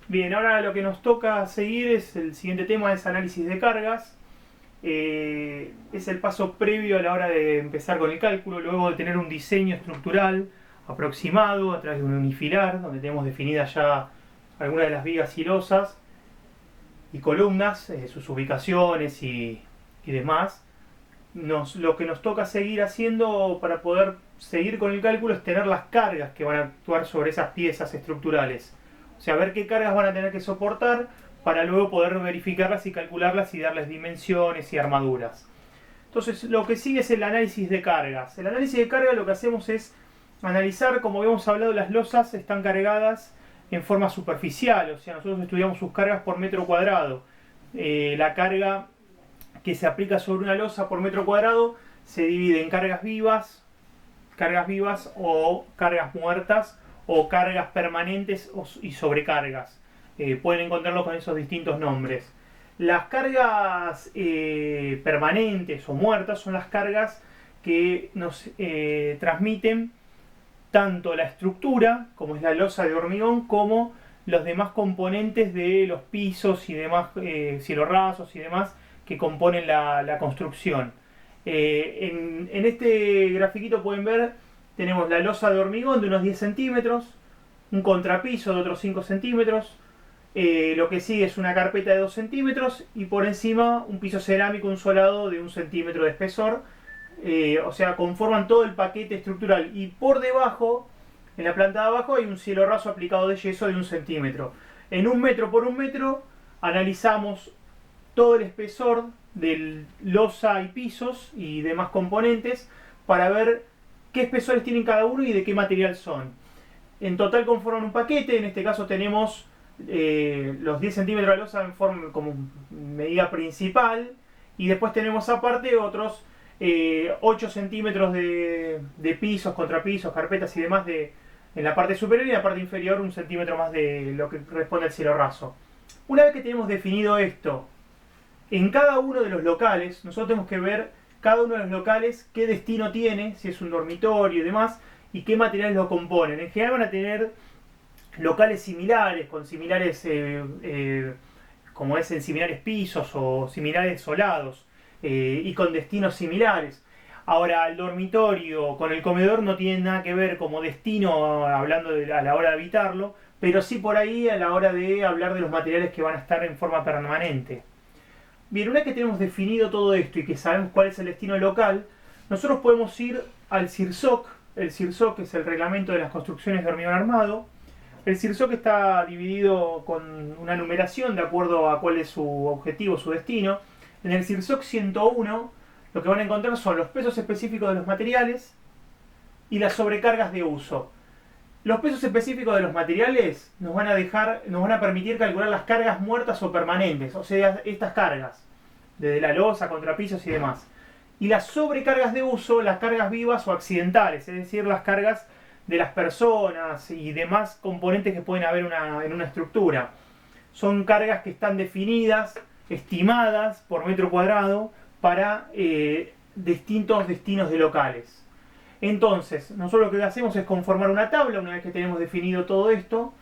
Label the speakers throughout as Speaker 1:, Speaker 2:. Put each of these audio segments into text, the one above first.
Speaker 1: Bien, ahora lo que nos toca seguir es el siguiente tema, es análisis de cargas. Es el paso previo a la hora de empezar con el cálculo, luego de tener un diseño estructural aproximado a través de un unifilar, donde tenemos definidas ya algunas de las vigas y losas y columnas, sus ubicaciones y demás. Lo que nos toca seguir haciendo para poder seguir con el cálculo es tener las cargas que van a actuar sobre esas piezas estructurales. O sea, ver qué cargas van a tener que soportar para luego poder verificarlas y calcularlas y darles dimensiones y armaduras. Entonces, lo que sigue es el análisis de cargas. El análisis de cargas lo que hacemos es analizar, como habíamos hablado, las losas están cargadas en forma superficial, o sea, nosotros estudiamos sus cargas por metro cuadrado. La carga que se aplica sobre una losa por metro cuadrado se divide en cargas vivas o cargas muertas o cargas permanentes y sobrecargas. Pueden encontrarlo con esos distintos nombres. Las cargas permanentes o muertas son las cargas que nos transmiten tanto la estructura, como es la losa de hormigón, como los demás componentes de los pisos y demás, cielos rasos y demás, que componen la construcción. En este grafiquito pueden ver, tenemos la losa de hormigón de unos 10 centímetros, un contrapiso de otros 5 centímetros, lo que sigue es una carpeta de 2 centímetros y por encima un piso cerámico, un solado de 1 centímetro de espesor. O sea, conforman todo el paquete estructural y por debajo, en la planta de abajo, hay un cielo raso aplicado de yeso de 1 centímetro. En 1 metro por 1 metro analizamos todo el espesor de losa y pisos y demás componentes para ver qué espesores tienen cada uno y de qué material son. En total conforman un paquete, en este caso tenemos los 10 centímetros de losa en forma como medida principal y después tenemos aparte otros 8 centímetros de pisos, contrapisos, carpetas y demás en la parte superior y en la parte inferior 1 centímetro más de lo que corresponde al cielo raso. Una vez que tenemos definido esto, en cada uno de los locales, nosotros tenemos que ver cada uno de los locales qué destino tiene, si es un dormitorio y demás, y qué materiales lo componen. En general van a tener locales similares, con similares, como es en similares pisos o similares solados, y con destinos similares. Ahora, el dormitorio con el comedor no tiene nada que ver como destino, hablando a la hora de habitarlo, pero sí por ahí a la hora de hablar de los materiales que van a estar en forma permanente. Bien, una vez que tenemos definido todo esto y que sabemos cuál es el destino local, nosotros podemos ir al CIRSOC. El CIRSOC es el reglamento de las construcciones de hormigón armado. El CIRSOC está dividido con una numeración de acuerdo a cuál es su objetivo, su destino. En el CIRSOC 101 lo que van a encontrar son los pesos específicos de los materiales y las sobrecargas de uso. Los pesos específicos de los materiales nos van a permitir calcular las cargas muertas o permanentes, o sea, estas cargas, desde la losa, contrapisos y demás. Y las sobrecargas de uso, las cargas vivas o accidentales, es decir, las cargas de las personas y demás componentes que pueden haber en una estructura. Son cargas que están definidas, estimadas por metro cuadrado para distintos destinos de locales. Entonces, nosotros lo que hacemos es conformar una tabla, una vez que tenemos definido todo esto,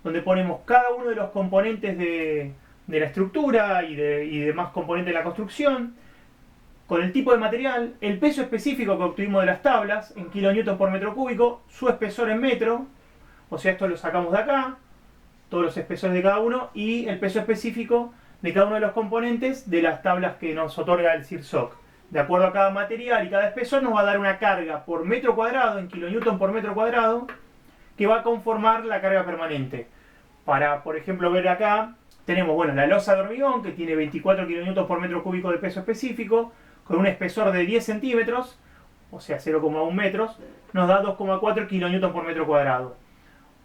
Speaker 1: donde ponemos cada uno de los componentes de la estructura y demás componentes de la construcción, con el tipo de material, el peso específico que obtuvimos de las tablas, en kilonewton por metro cúbico, su espesor en metro, o sea, esto lo sacamos de acá, todos los espesores de cada uno, y el peso específico de cada uno de los componentes de las tablas que nos otorga el CIRSOC. De acuerdo a cada material y cada espesor nos va a dar una carga por metro cuadrado, en kilonewton por metro cuadrado, que va a conformar la carga permanente. Para, por ejemplo, ver acá, tenemos bueno, la losa de hormigón, que tiene 24 kilonewton por metro cúbico de peso específico, con un espesor de 10 centímetros, o sea 0,1 metros, nos da 2,4 kilonewton por metro cuadrado.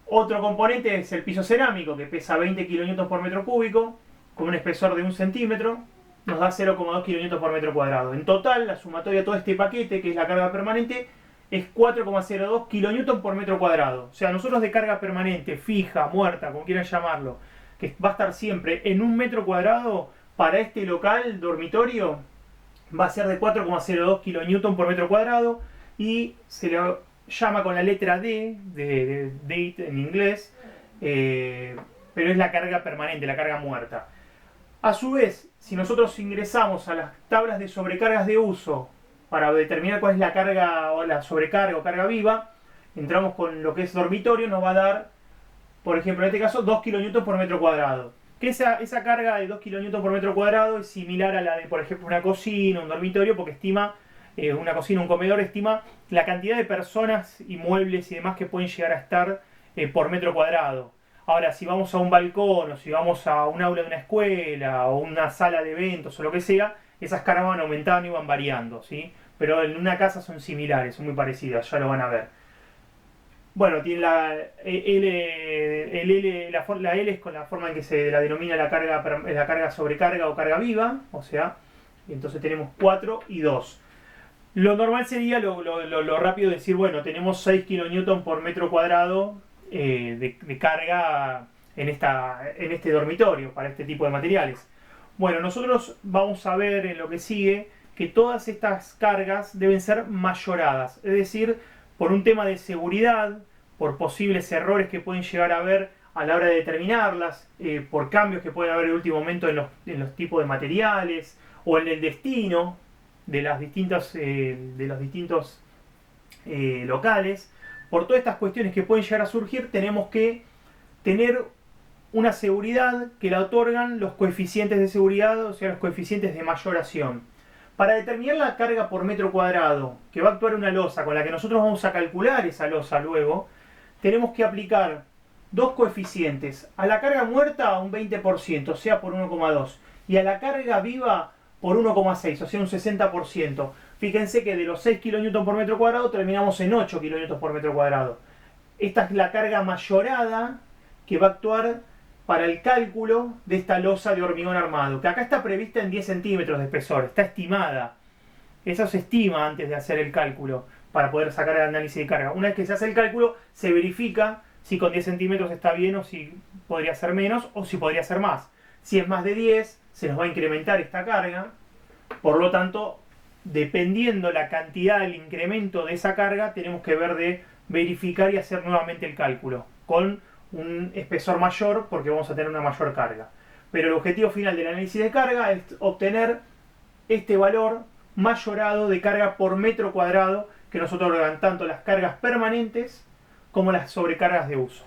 Speaker 1: Otro componente es el piso cerámico, que pesa 20 kilonewton por metro cúbico, con un espesor de 1 centímetro, nos da 0,2 kilonewton por metro cuadrado. En total, la sumatoria de todo este paquete, que es la carga permanente, es 4,02 kilonewton por metro cuadrado. O sea, nosotros de carga permanente, fija, muerta, como quieran llamarlo, que va a estar siempre en 1 metro cuadrado, para este local, dormitorio, va a ser de 4,02 kilonewton por metro cuadrado y se le llama con la letra D, de date en inglés, pero es la carga permanente, la carga muerta. A su vez, si nosotros ingresamos a las tablas de sobrecargas de uso para determinar cuál es la carga o la sobrecarga o carga viva, entramos con lo que es dormitorio, nos va a dar, por ejemplo, en este caso, 2 kN por metro cuadrado. Que esa carga de 2 kN por metro cuadrado es similar a la de, por ejemplo, una cocina, un dormitorio, porque estima, una cocina, un comedor, estima la cantidad de personas y muebles y demás que pueden llegar a estar por metro cuadrado. Ahora, si vamos a un balcón o si vamos a un aula de una escuela o una sala de eventos o lo que sea, esas cargas van aumentando y van variando, ¿sí? Pero en una casa son similares, son muy parecidas, ya lo van a ver. Bueno, tiene la L, la L es con la forma en que se la denomina la carga sobrecarga o carga viva, o sea, entonces tenemos 4 y 2. Lo normal sería lo rápido decir, bueno, tenemos 6 kN por metro cuadrado de carga en este dormitorio para este tipo de materiales. Bueno, nosotros vamos a ver en lo que sigue que todas estas cargas deben ser mayoradas, es decir, por un tema de seguridad, por posibles errores que pueden llegar a haber a la hora de determinarlas, por cambios que puede haber en el último momento en los tipos de materiales o en el destino de los distintos locales. Por todas estas cuestiones que pueden llegar a surgir, tenemos que tener una seguridad que la otorgan los coeficientes de seguridad, o sea, los coeficientes de mayoración. Para determinar la carga por metro cuadrado que va a actuar una losa, con la que nosotros vamos a calcular esa losa luego, tenemos que aplicar dos coeficientes. A la carga muerta un 20%, o sea, por 1,2. Y a la carga viva por 1,6, o sea, un 60%. Fíjense que de los 6 kN por metro cuadrado terminamos en 8 kN por metro cuadrado. Esta es la carga mayorada que va a actuar para el cálculo de esta losa de hormigón armado, que acá está prevista en 10 centímetros de espesor, está estimada. Eso se estima antes de hacer el cálculo para poder sacar el análisis de carga. Una vez que se hace el cálculo, se verifica si con 10 centímetros está bien o si podría ser menos o si podría ser más. Si es más de 10, se nos va a incrementar esta carga. Por lo tanto, dependiendo la cantidad del incremento de esa carga, tenemos que ver de verificar y hacer nuevamente el cálculo con un espesor mayor porque vamos a tener una mayor carga. Pero el objetivo final del análisis de carga es obtener este valor mayorado de carga por metro cuadrado que nos otorgan tanto las cargas permanentes como las sobrecargas de uso.